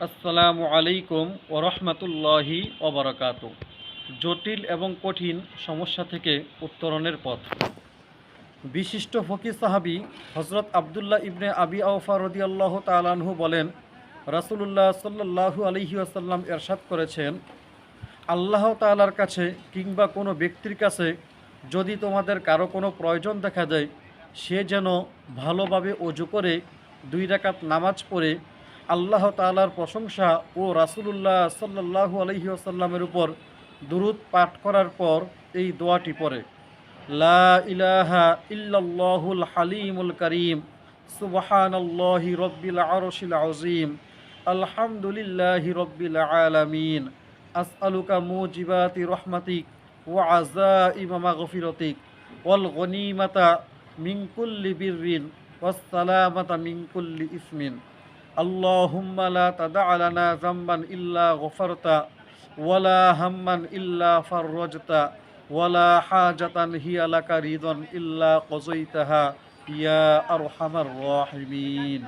আসসালামু আলাইকুম ওরহমতুল্লাহি ওবরাকাত। জটিল এবং কঠিন সমস্যা থেকে উত্তরণের পথ। বিশিষ্ট ফকিহ সাহাবী হজরত আবদুল্লাহ ইবনে আবি আওফা রাদিয়াল্লাহু তাআলা আনহু বলেন, রাসূলুল্লাহ সাল্লাল্লাহু আলাইহি ওয়াসাল্লাম ইরশাদ করেছেন, আল্লাহ তাআলার কাছে কিংবা কোনো ব্যক্তির কাছে যদি তোমাদের কারো কোনো প্রয়োজন দেখা যায়, সে যেন ভালোভাবে ওযু করে 2 রাকাত নামাজ পড়ে আল্লাহ তাআলার প্রশংসা ও রাসূলুল্লাহ সাল্লাল্লাহু আলাইহি ওয়াসাল্লামের উপর দুরূদ পাঠ করার পর এই দোয়াটি পড়ে, লা ইলাহা ইল্লাল্লাহুল হালিমুল কারীম, সুবহানাল্লাহি রব্বিল আরশিল আযীম, আলহামদুলিল্লাহি রব্বিল আলামিন, আসআলুকা মুজিবাতি রহমাতিক ওয়া আযাইমা মাগফিরাতিক ওয়াল গনিমাতা মিন কুল্লি বিররিন ওয়াস সালামাতা মিন কুল্লি ইসমিন। আল্লাহুম্মা লা তাদা' লানা যামবান ইল্লা গফারতা ওয়ালা হাম্মান ইল্লা ফাররাজতা ওয়ালা হাজাতান হিয়া লাকা রিদন ইল্লা কযাইতাহা ইয়া আরহামার রাহিমিন।